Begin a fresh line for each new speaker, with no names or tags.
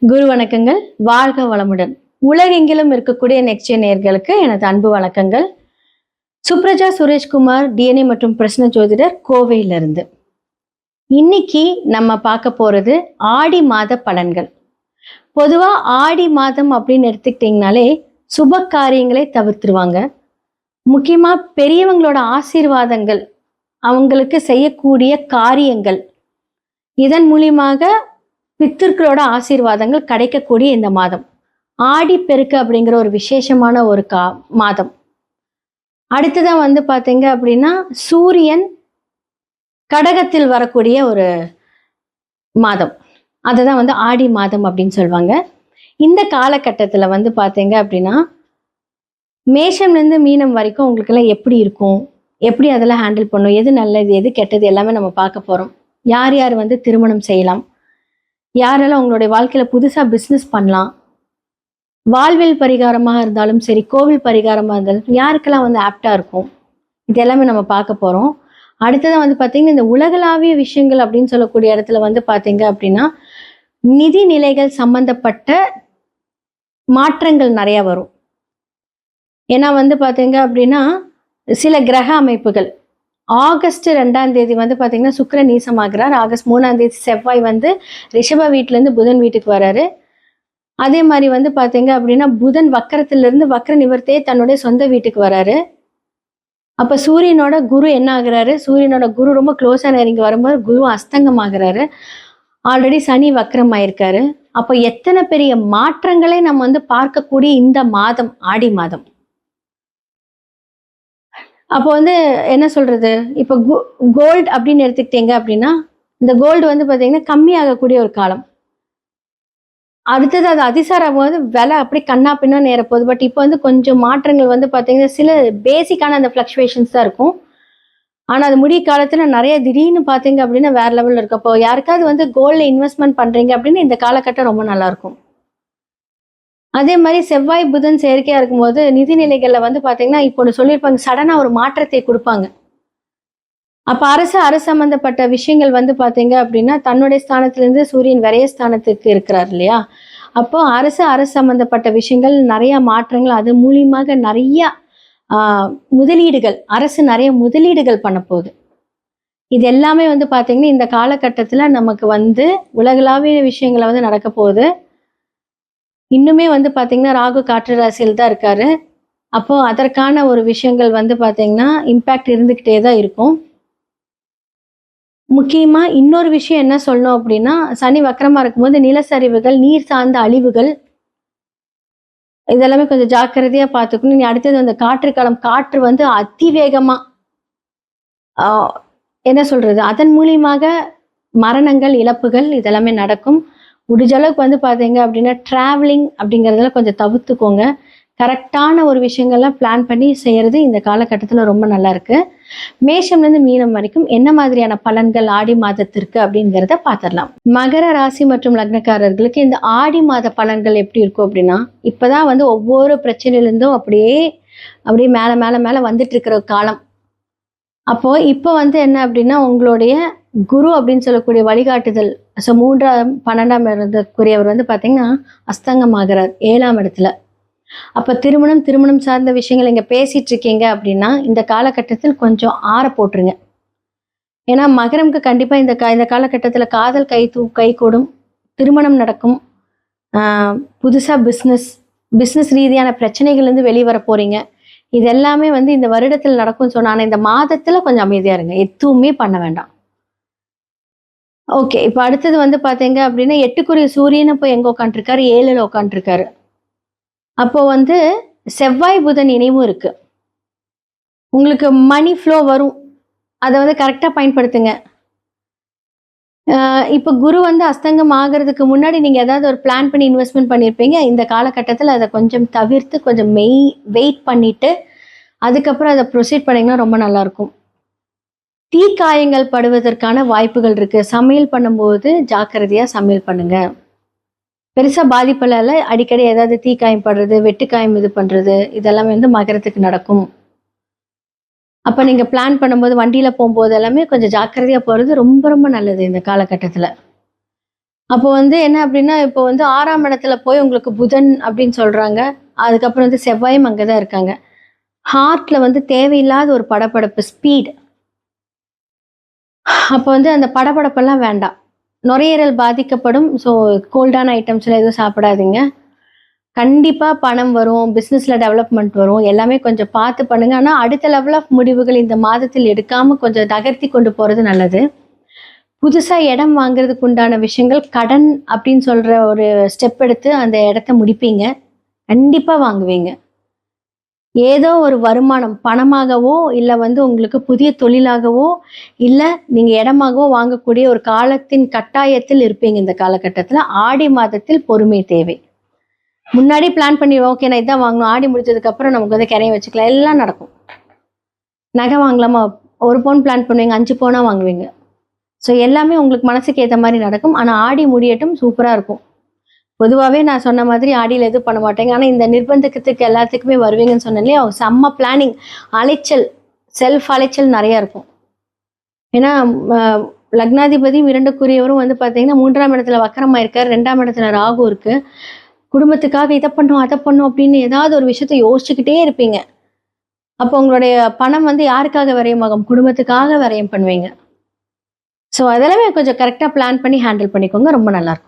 குரு வணக்கங்கள். வாழ்க வளமுடன். உலகெங்கிலும் இருக்கக்கூடிய நெக்ஸ்ட் நேயர்களுக்கு எனது அன்பு வணக்கங்கள். சுப்ரஜா சுரேஷ்குமார், டிஎன்ஏ மற்றும் பிரശ്ன ஜோதிடர், கோவையிலிருந்து. இன்னைக்கு நம்ம பார்க்க போறது ஆடி மாத பலன்கள். பொதுவா ஆடி மாதம் அப்படின்னு எடுத்துக்கிட்டீங்கனாலே சுப காரியங்களை தவிர்த்துருவாங்க. முக்கியமா பெரியவங்களோட ஆசீர்வாதங்கள், அவங்களுக்கு செய்யக்கூடிய காரியங்கள், இதன் மூலியமாக பித்திருக்களோட ஆசீர்வாதங்கள் கிடைக்கக்கூடிய இந்த மாதம் ஆடி பெருக்கு அப்படிங்கிற ஒரு விசேஷமான ஒரு மாதம். அடுத்ததான் பார்த்தீங்க அப்படின்னா சூரியன் கடகத்தில் வரக்கூடிய ஒரு மாதம். அதுதான் ஆடி மாதம் அப்படின்னு சொல்லுவாங்க. இந்த காலகட்டத்தில் பார்த்தீங்க அப்படின்னா மேஷம்லேருந்து மீனம் வரைக்கும் உங்களுக்கெல்லாம் எப்படி இருக்கும், எப்படி அதெல்லாம் ஹேண்டில் பண்ணும், எது நல்லது எது கெட்டது எல்லாமே நம்ம பார்க்க போகிறோம். யார் யார் திருமணம் செய்யலாம், யாரெல்லாம் உங்களுடைய வாழ்க்கையில் புதுசாக பிஸ்னஸ் பண்ணலாம், வாழ்வில் பரிகாரமாக இருந்தாலும் சரி, கோவில் பரிகாரமாக இருந்தாலும் யாருக்கெல்லாம் ஆப்டாக இருக்கும், இது எல்லாமே நம்ம பார்க்க போகிறோம். அடுத்ததான் பார்த்தீங்கன்னா இந்த உலகளாவிய விஷயங்கள் அப்படின்னு சொல்லக்கூடிய இடத்துல பார்த்தீங்க அப்படின்னா நிதி நிலைகள் சம்பந்தப்பட்ட மாற்றங்கள் நிறையா வரும். ஏன்னா பார்த்தீங்க அப்படின்னா சில கிரக அமைப்புகள் ஆகஸ்ட் 2ஆம் தேதி பார்த்தீங்கன்னா சுக்கிரன் நீசமாகிறார். ஆகஸ்ட் 3ஆம் தேதி செவ்வாய் ரிஷப வீட்டிலேருந்து புதன் வீட்டுக்கு வராரு. அதே மாதிரி பார்த்தீங்க அப்படின்னா புதன் வக்கரத்திலிருந்து வக்கர நிவர்த்தியே தன்னுடைய சொந்த வீட்டுக்கு வராரு. அப்போ சூரியனோட குரு என்ன ஆகுறாரு, சூரியனோட குரு ரொம்ப க்ளோஸாக நெருங்கி வரும்போது குரு அஸ்தங்கம் ஆகுறாரு. ஆல்ரெடி சனி வக்கரம் ஆயிருக்காரு. அப்போ எத்தனை பெரிய மாற்றங்களை நம்ம பார்க்கக்கூடிய இந்த மாதம் ஆடி மாதம். அப்போ என்ன சொல்றது, இப்போ கோல்டு அப்படின்னு எடுத்துக்கிட்டீங்க அப்படின்னா இந்த கோல்டு பார்த்தீங்கன்னா கம்மியாகக்கூடிய ஒரு காலம். அடுத்தது அது அதிசாரம் விலை அப்படி கண்ணா பின்னா நேர போகுது. பட் இப்போ கொஞ்சம் மாற்றங்கள் பார்த்தீங்கன்னா சில பேசிக்கான அந்த ஃப்ளக்சுவேஷன்ஸ் தான் இருக்கும். ஆனால் அது முடிய காலத்தில் நிறைய திடீர்னு பார்த்தீங்க அப்படின்னா வேற லெவலில் இருக்கு. அப்போ யாருக்காவது கோல்டில் இன்வெஸ்ட்மெண்ட் பண்ணுறீங்க அப்படின்னு இந்த காலகட்டம் ரொம்ப நல்லா இருக்கும். அதே மாதிரி செவ்வாய் புதன் செயற்கையாக இருக்கும்போது நிதிநிலைகளில் பார்த்தீங்கன்னா இப்போ ஒன்று சொல்லியிருப்பாங்க, சடனாக ஒரு மாற்றத்தை கொடுப்பாங்க. அப்போ அரசு சம்பந்தப்பட்ட விஷயங்கள் பார்த்தீங்க அப்படின்னா தன்னுடைய ஸ்தானத்திலேருந்து சூரியன் விரைய ஸ்தானத்துக்கு இருக்கிறார் இல்லையா. அப்போ அரசு சம்பந்தப்பட்ட விஷயங்கள் நிறைய மாற்றங்கள், அது மூலியமாக நிறைய முதலீடுகள், அரசு நிறைய முதலீடுகள் பண்ண போகுது. இது எல்லாமே பார்த்தீங்கன்னா இந்த காலகட்டத்தில் நமக்கு உலகளாவிய விஷயங்களை நடக்க போகுது. இன்னுமே பார்த்தீங்கன்னா ராகு காற்று ராசியில் தான் இருக்காரு. அப்போ அதற்கான ஒரு விஷயங்கள் பார்த்தீங்கன்னா இம்பேக்ட் இருந்துக்கிட்டே தான் இருக்கும். முக்கியமா இன்னொரு விஷயம் என்ன சொல்லணும் அப்படின்னா, சனி வக்கரமா இருக்கும்போது நிலச்சரிவுகள், நீர் சார்ந்த அழிவுகள், இதெல்லாமே கொஞ்சம் ஜாக்கிரதையா பார்த்துக்கணும். நீ அடுத்தது அந்த காற்று காலம், காற்று அதிவேகமா என்ன சொல்றது, அதன் மூலியமாக மரணங்கள், இழப்புகள் இதெல்லாமே நடக்கும். முடிஞ்ச அளவுக்கு பார்த்தீங்க அப்படின்னா டிராவலிங் அப்படிங்கிறதுல கொஞ்சம் தவிர்த்துக்கோங்க. கரெக்டான ஒரு விஷயங்கள்லாம் பிளான் பண்ணி செய்கிறது இந்த காலகட்டத்தில் ரொம்ப நல்லா இருக்கு. மேஷம்லேருந்து மீனம் வரைக்கும் என்ன மாதிரியான பலன்கள் ஆடி மாதத்திற்கு அப்படிங்கிறத பார்த்துடலாம். மகர ராசி மற்றும் லக்னக்காரர்களுக்கு இந்த ஆடி மாத பலன்கள் எப்படி இருக்கும் அப்படின்னா, இப்போதான் ஒவ்வொரு பிரச்சனையிலேருந்தும் அப்படியே மேலே மேலே மேலே வந்துட்டு இருக்கிற காலம். அப்போ இப்போ என்ன அப்படின்னா உங்களுடைய குரு அப்படின்னு சொல்லக்கூடிய வழிகாட்டுதல், 3ஆம் 12ஆம் இடத்துக்குரியவர் பார்த்தீங்கன்னா அஸ்தங்கமாகிறார் 7ஆம் இடத்துல. அப்போ திருமணம் சார்ந்த விஷயங்கள் இங்கே பேசிட்டு இருக்கீங்க அப்படின்னா இந்த காலகட்டத்தில் கொஞ்சம் ஆற போட்டுருங்க. ஏன்னா மகரம்க்கு கண்டிப்பாக இந்த காலகட்டத்தில் காதல் கை கூடும், திருமணம் நடக்கும், புதுசாக பிஸ்னஸ் ரீதியான பிரச்சனைகள்லேருந்து வெளியே வர போறீங்க. இது எல்லாமே இந்த வருடத்தில் நடக்கும்னு சொன்னா, ஆனால் இந்த மாதத்தில் கொஞ்சம் அமைதியாக இருங்க, எதுவுமே பண்ண வேண்டாம். ஓகே, இப்போ அடுத்தது பார்த்தீங்க அப்படின்னா 8க்குரிய சூரியனை போய் எங்கே உட்காந்துருக்காரு, 7ல் உட்காந்துருக்காரு. அப்போ செவ்வாய் புதன் இணைவும் இருக்கு. உங்களுக்கு மணி ஃப்ளோ வரும், அதை கரெக்டாக பயன்படுத்துங்க. இப்போ குரு அஸ்தங்கம் ஆகிறதுக்கு முன்னாடி நீங்கள் ஏதாவது ஒரு பிளான் பண்ணி இன்வெஸ்ட்மெண்ட் பண்ணியிருப்பீங்க. இந்த காலகட்டத்தில் அதை கொஞ்சம் தவிர்த்து கொஞ்சம் வெயிட் பண்ணிட்டு அதுக்கப்புறம் அதை ப்ரொசீட் பண்ணிங்கன்னா ரொம்ப நல்லாயிருக்கும். தீக்காயங்கள் படுவதற்கான வாய்ப்புகள் இருக்குது. சமையல் பண்ணும்போது ஜாக்கிரதையாக சமையல் பண்ணுங்க. பெருசாக பாதிப்பில் இல்லை, அடிக்கடி ஏதாவது தீக்காயம் படுறது, வெட்டுக்காயம் இது பண்ணுறது இதெல்லாமே மகரத்துக்கு நடக்கும். அப்போ நீங்கள் பிளான் பண்ணும்போது வண்டியில் போகும்போது எல்லாமே கொஞ்சம் ஜாக்கிரதையாக போகிறது ரொம்ப ரொம்ப நல்லது இந்த காலகட்டத்தில். அப்போ வந்து என்ன அப்படின்னா, இப்போ வந்து 6ஆம் இடத்துல போய் உங்களுக்கு புதன் அப்படின்னு சொல்றாங்க. அதுக்கப்புறம் வந்து செவ்வாயும் அங்க தான் இருக்காங்க. ஹார்ட்ல வந்து தேவையில்லாத ஒரு படபடப்பு, ஸ்பீட். அப்போ வந்து அந்த படபடப்பெல்லாம் வேண்டாம். நுரையீரல் பாதிக்கப்படும். ஸோ கோல்டான ஐட்டம்ஸ்லாம் எதுவும் சாப்பிடாதீங்க. கண்டிப்பா பணம் வரும், பிசினஸ்ல டெவலப்மெண்ட் வரும். எல்லாமே கொஞ்சம் பார்த்து பண்ணுங்க. ஆனா அடுத்த லெவல் ஆஃப் முடிவுகள் இந்த மாதத்தில் எடுக்காம கொஞ்சம் நகர்த்தி கொண்டு போறது நல்லது. புதுசா இடம் வாங்குறதுக்கு உண்டான விஷயங்கள், கடன் அப்படின்னு சொல்ற ஒரு ஸ்டெப் எடுத்து அந்த இடத்த முடிப்பீங்க. கண்டிப்பா வாங்குவீங்க. ஏதோ ஒரு வருமானம் பணமாகவோ, இல்ல வந்து உங்களுக்கு புதிய தொழிலாகவோ, இல்ல நீங்க இடமாகவோ வாங்கக்கூடிய ஒரு காலத்தின் கட்டாயத்தில் இருப்பீங்க இந்த காலகட்டத்தில. ஆடி மாதத்தில் பொறுமை தேவை. முன்னாடி பிளான் பண்ணி ஓகே நான் இதான் வாங்கணும். ஆடி முடிஞ்சதுக்கப்புறம் நமக்கு வந்து கிரையம் வச்சுக்கலாம். எல்லாம் நடக்கும். நகை வாங்கலாமா? 1 பவுன் பிளான் பண்ணுவீங்க. 5 பவுனா வாங்குவீங்க. ஸோ எல்லாமே உங்களுக்கு மனசுக்கு ஏத்த மாரி நடக்கும். ஆனா ஆடி முடியட்டும் சூப்பரா இருக்கும். பொதுவாவே நான் சொன்ன மாதிரி ஆடியில எதுவும் பண்ண மாட்டேங்க. ஆனா இந்த நிர்பந்தத்துக்கு எல்லாத்துக்குமே வருவீங்கன்னு சொன்னேன் இல்லையா? செம்ம பிளானிங், அலைச்சல், செல்ஃப் அலைச்சல் நெறைய இருக்கும். ஏன்னா அ லக்னாதிபதியும் 2க்குரியவரும் வந்து பார்த்தீங்கன்னா 3ஆம் இடத்துல வக்கரமா இருக்காரு. 2ஆம் இடத்துல ராகு இருக்கு. குடும்பத்துக்காக இத பண்ணும், அத பண்ணும் அப்படின்னு ஏதாவது ஒரு விஷயத்த யோசிச்சுக்கிட்டே இருப்பீங்க. அப்போ உங்களுடைய பணம் வந்து யாருக்காக விரயமாகும்? குடும்பத்துக்காக விரயம் பண்ணுவீங்க. ஸோ அதெல்லாமே கொஞ்சம் கரெக்ட்டா பிளான் பண்ணி ஹேண்டில் பண்ணிக்கோங்க. ரொம்ப நல்லாருக்கும்.